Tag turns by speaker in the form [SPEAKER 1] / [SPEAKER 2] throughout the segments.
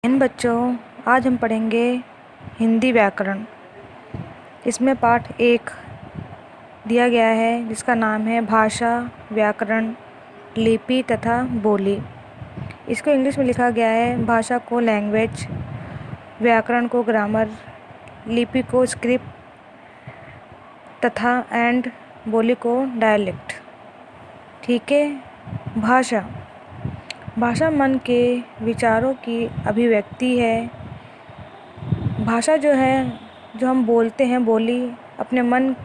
[SPEAKER 1] इन बच्चों आज हम पढ़ेंगे हिंदी व्याकरण। इसमें पाठ 1 दिया गया है जिसका नाम है भाषा, व्याकरण, लिपि तथा बोली। इसको इंग्लिश में लिखा गया है भाषा को लैंग्वेज, व्याकरण को ग्रामर, लिपि को स्क्रिप्ट तथा एंड बोली को डायलेक्ट। ठीक है। भाषा भाषा मन के विचारों की अभिव्यक्ति है। भाषा जो है, जो हम बोलते हैं, बोली अपने मन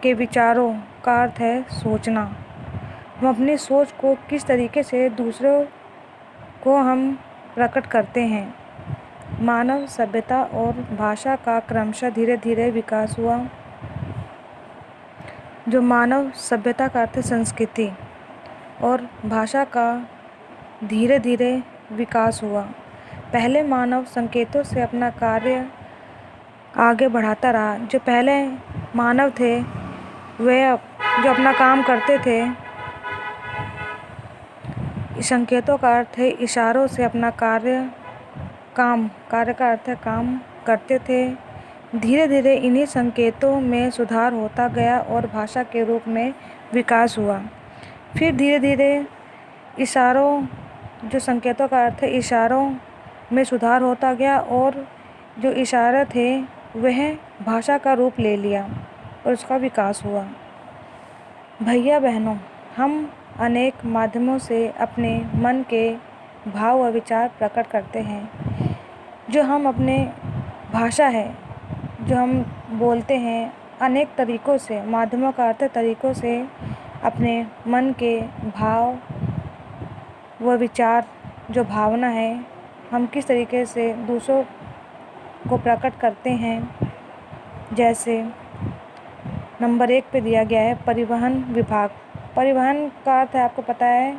[SPEAKER 1] के विचारों का अर्थ है सोचना। हम अपनी सोच को किस तरीके से दूसरों को हम प्रकट करते हैं। मानव सभ्यता और भाषा का क्रमशः धीरे धीरे विकास हुआ। जो मानव सभ्यता का अर्थ है संस्कृति, और भाषा का धीरे धीरे विकास हुआ। पहले मानव संकेतों से अपना कार्य आगे बढ़ाता रहा। जो पहले मानव थे वे जो अपना काम करते थे, संकेतों का अर्थ है इशारों से अपना कार्य का अर्थ है काम करते थे। धीरे धीरे इन्हीं संकेतों में सुधार होता गया और भाषा के रूप में विकास हुआ। फिर धीरे धीरे इशारों, जो संकेतों का अर्थ है इशारों में सुधार होता गया और जो इशारे थे वह भाषा का रूप ले लिया और उसका विकास हुआ। भैया बहनों, हम अनेक माध्यमों से अपने मन के भाव और विचार प्रकट करते हैं। जो हम अपने भाषा है, जो हम बोलते हैं, अनेक तरीक़ों से, माध्यमों का अर्थ तरीक़ों से अपने मन के भाव व विचार, जो भावना है, हम किस तरीके से दूसरों को प्रकट करते हैं। जैसे नंबर 1 पे दिया गया है परिवहन विभाग। परिवहन का अर्थ है, आपको पता है,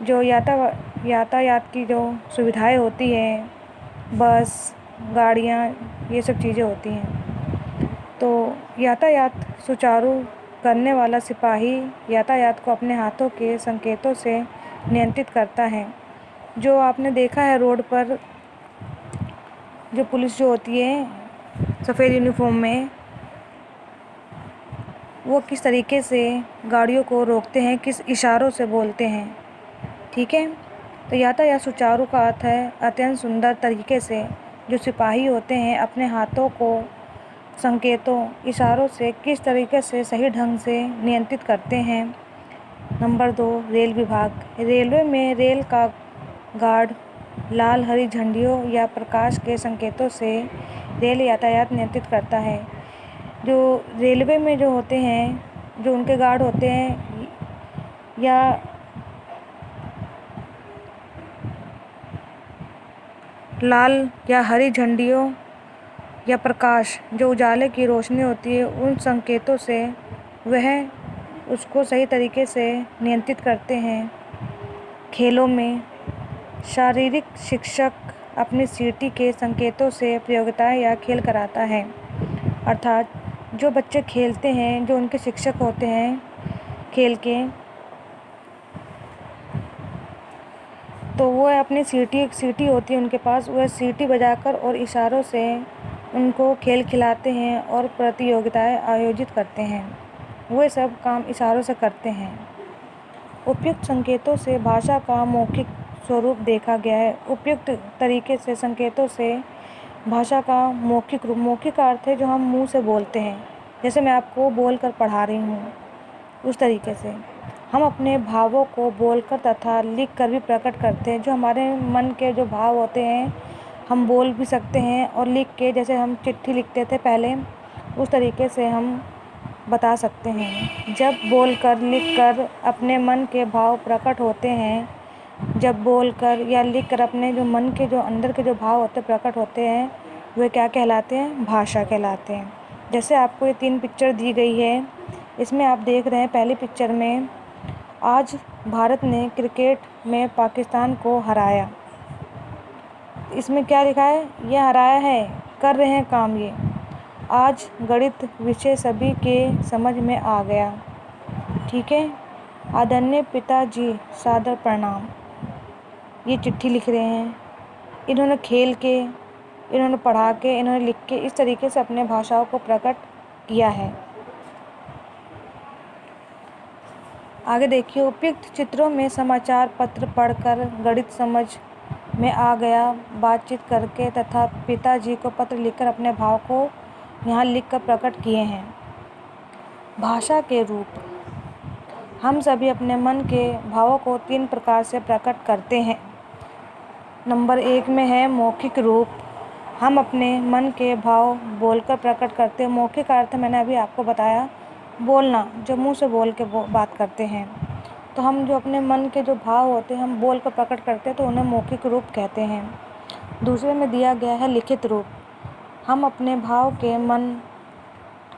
[SPEAKER 1] जो यातायात की जो सुविधाएं होती हैं, बस, गाड़ियाँ, ये सब चीज़ें होती हैं। तो यातायात सुचारू करने वाला सिपाही यातायात को अपने हाथों के संकेतों से नियंत्रित करता है। जो आपने देखा है रोड पर जो पुलिस जो होती है सफ़ेद यूनिफॉर्म में, वो किस तरीके से गाड़ियों को रोकते हैं, किस इशारों से बोलते हैं। ठीक है। तो यातायात सुचारू का अर्थ है अत्यंत सुंदर तरीके से जो सिपाही होते हैं अपने हाथों को संकेतों, इशारों से किस तरीके से सही ढंग से नियंत्रित करते हैं। नंबर 2 रेल विभाग। रेलवे में रेल का गार्ड लाल हरी झंडियों या प्रकाश के संकेतों से रेल यातायात नियंत्रित करता है। जो रेलवे में जो होते हैं, जो उनके गार्ड होते हैं, या लाल या हरी झंडियों या प्रकाश, जो उजाले की रोशनी होती है, उन संकेतों से वह उसको सही तरीके से नियंत्रित करते हैं। खेलों में शारीरिक शिक्षक अपनी सीटी के संकेतों से प्रतियोगिताएं या खेल कराता है। अर्थात जो बच्चे खेलते हैं, जो उनके शिक्षक होते हैं खेल के, तो वो अपनी सीटी होती है उनके पास, वह सीटी बजाकर और इशारों से उनको खेल खिलाते हैं और प्रतियोगिताएं आयोजित करते हैं। वे सब काम इशारों से करते हैं। उपयुक्त संकेतों से भाषा का मौखिक स्वरूप देखा गया है। उपयुक्त तरीके से संकेतों से भाषा का मौखिक रूप, मौखिक का अर्थ है जो हम मुंह से बोलते हैं, जैसे मैं आपको बोल कर पढ़ा रही हूँ, उस तरीके से हम अपने भावों को बोलकर तथा लिख कर भी प्रकट करते हैं। जो हमारे मन के जो भाव होते हैं हम बोल भी सकते हैं और लिख के, जैसे हम चिट्ठी लिखते थे पहले, उस तरीके से हम बता सकते हैं। जब बोलकर लिखकर अपने मन के भाव प्रकट होते हैं, जब बोलकर या लिखकर अपने जो मन के जो अंदर के जो भाव होते प्रकट होते हैं, वे क्या कहलाते हैं? भाषा कहलाते हैं। जैसे आपको ये 3 पिक्चर दी गई है, इसमें आप देख रहे हैं पहली पिक्चर में आज भारत ने क्रिकेट में पाकिस्तान को हराया। इसमें क्या लिखा है? ये हराया है, कर रहे हैं काम ये। आज गणित विषय सभी के समझ में आ गया। ठीक है। आदरणीय पिताजी सादर प्रणाम। ये चिट्ठी लिख रहे हैं। इन्होंने खेल के, इन्होंने पढ़ा के, इन्होंने लिख के इस तरीके से अपने भाषाओं को प्रकट किया है। आगे देखिए, उपयुक्त चित्रों में समाचार पत्र पढ़कर गणित समझ में आ गया, बातचीत करके तथा पिताजी को पत्र लिखकर अपने भाव को यहाँ लिखकर प्रकट किए हैं। भाषा के रूप, हम सभी अपने मन के भावों को 3 प्रकार से प्रकट करते हैं। नंबर 1 में है मौखिक रूप, हम अपने मन के भाव बोलकर प्रकट करते हैं। मौखिक का अर्थ मैंने अभी आपको बताया, बोलना, जो मुंह से बोल के बात करते हैं। तो हम जो अपने मन के जो भाव होते हैं हम बोल कर प्रकट करते हैं तो उन्हें मौखिक रूप कहते हैं। दूसरे में दिया गया है लिखित रूप, हम अपने भाव के मन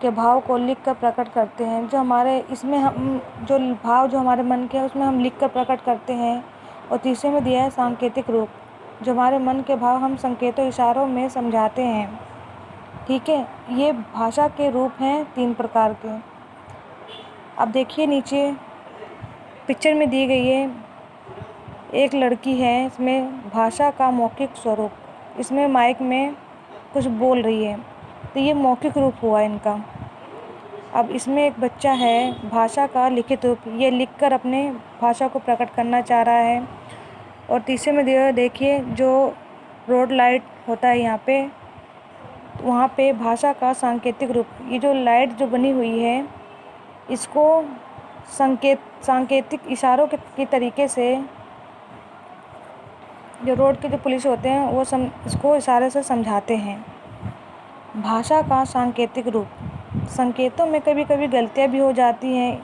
[SPEAKER 1] के भाव को लिख कर प्रकट करते हैं। जो हमारे इसमें हम जो भाव जो हमारे मन के हैं उसमें हम लिख कर प्रकट करते हैं। और तीसरे में दिया है सांकेतिक रूप, जो हमारे मन के भाव हम संकेतों इशारों में समझाते हैं। ठीक है, ये भाषा के रूप हैं 3 प्रकार के। अब देखिए नीचे पिक्चर में दी गई है, एक लड़की है, इसमें भाषा का मौखिक स्वरूप, इसमें माइक में कुछ बोल रही है, तो ये मौखिक रूप हुआ इनका। अब इसमें एक बच्चा है, भाषा का लिखित रूप, ये लिखकर अपने भाषा को प्रकट करना चाह रहा है। और तीसरे में दिया देखिए, जो रोड लाइट होता है यहाँ पे, वहाँ पे भाषा का सांकेतिक रूप, ये जो लाइट जो बनी हुई है इसको सांकेतिक इशारों के तरीके से जो रोड के जो पुलिस होते हैं वो इसको इशारे से समझाते हैं। भाषा का सांकेतिक रूप, संकेतों में कभी कभी गलतियाँ भी हो जाती हैं,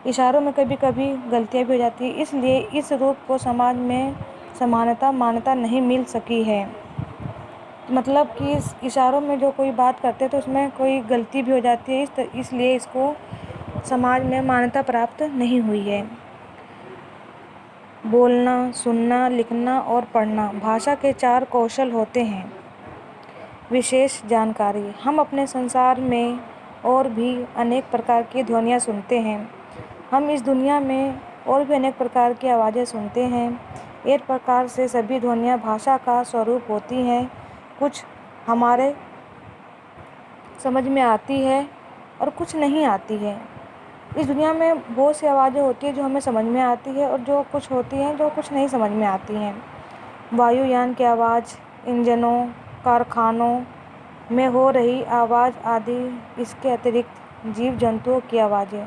[SPEAKER 1] इशारों में कभी कभी गलतियाँ भी हो जाती हैं, इसलिए इस रूप को समाज में मान्यता नहीं मिल सकी है। मतलब कि इस इशारों में जो कोई बात करते हैं तो उसमें कोई गलती भी हो जाती है, इसलिए इसको समाज में मान्यता प्राप्त नहीं हुई है। बोलना, सुनना, लिखना और पढ़ना भाषा के 4 कौशल होते हैं। विशेष जानकारी, हम अपने संसार में और भी अनेक प्रकार की ध्वनियाँ सुनते हैं। हम इस दुनिया में और भी अनेक प्रकार की आवाज़ें सुनते हैं। एक प्रकार से सभी ध्वनियाँ भाषा का स्वरूप होती हैं। कुछ हमारे समझ में आती है और कुछ नहीं आती है। इस दुनिया में बहुत सी आवाज़ें होती हैं जो हमें समझ में आती है और जो कुछ होती हैं जो कुछ नहीं समझ में आती हैं। वायुयान की आवाज़, इंजनों, कारखानों में हो रही आवाज़ आदि, इसके अतिरिक्त जीव जंतुओं की आवाज़ें,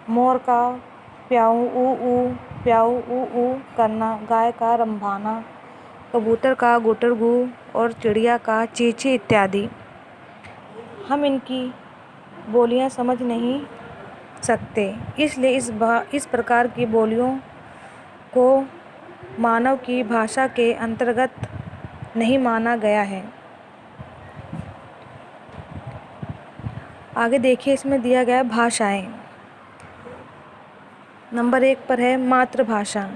[SPEAKER 1] मोर का प्याऊ ऊ प्याऊ ऊ करना, गाय का रंभाना, कबूतर का गुटरगू और चिड़िया का चींची इत्यादि। हम इनकी बोलियां समझ नहीं सकते, इसलिए इस प्रकार की बोलियों को मानव की भाषा के अंतर्गत नहीं माना गया है। आगे देखिए, इसमें दिया गया है भाषाएं। नंबर 1 पर है मातृभाषा।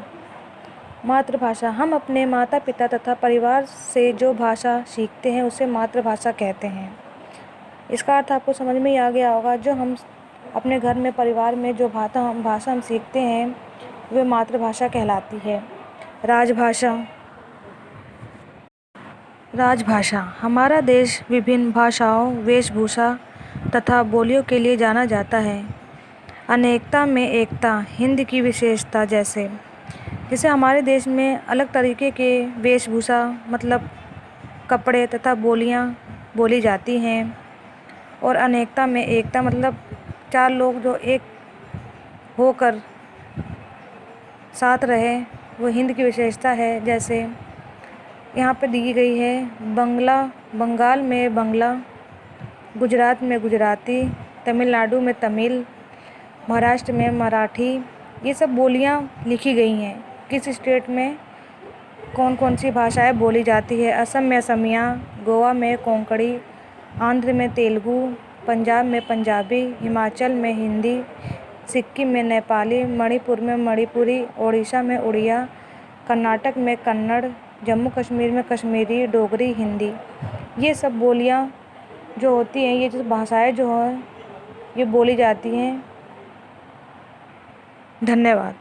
[SPEAKER 1] मातृभाषा, हम अपने माता पिता तथा परिवार से जो भाषा सीखते हैं उसे मातृभाषा कहते हैं। इसका अर्थ आपको समझ में ही आ गया होगा। जो हम अपने घर में, परिवार में जो भाषा हम सीखते हैं वे मातृभाषा कहलाती है। राजभाषा। राजभाषा, हमारा देश विभिन्न भाषाओं, वेशभूषा तथा बोलियों के लिए जाना जाता है। अनेकता में एकता, हिंद की विशेषता, जैसे हमारे देश में अलग तरीके के वेशभूषा मतलब कपड़े तथा बोलियां बोली जाती हैं। और अनेकता में एकता मतलब 4 लोग जो एक होकर साथ रहे, वो हिंद की विशेषता है। जैसे यहाँ पे दी गई है, बंगाल में बंगला, गुजरात में गुजराती, तमिलनाडु में तमिल, महाराष्ट्र में मराठी। ये सब बोलियाँ लिखी गई हैं किस स्टेट में कौन कौन सी भाषाएं बोली जाती है। असम में असमिया, गोवा में कोंकणी, आंध्र में तेलुगु, पंजाब में पंजाबी, हिमाचल में हिंदी, सिक्किम में नेपाली, मणिपुर में मणिपुरी, ओडिशा में उड़िया, कर्नाटक में कन्नड़, जम्मू कश्मीर में कश्मीरी, डोगरी, हिंदी। ये सब बोलियाँ जो होती हैं, ये जो भाषाएं जो हैं ये बोली जाती हैं। धन्यवाद।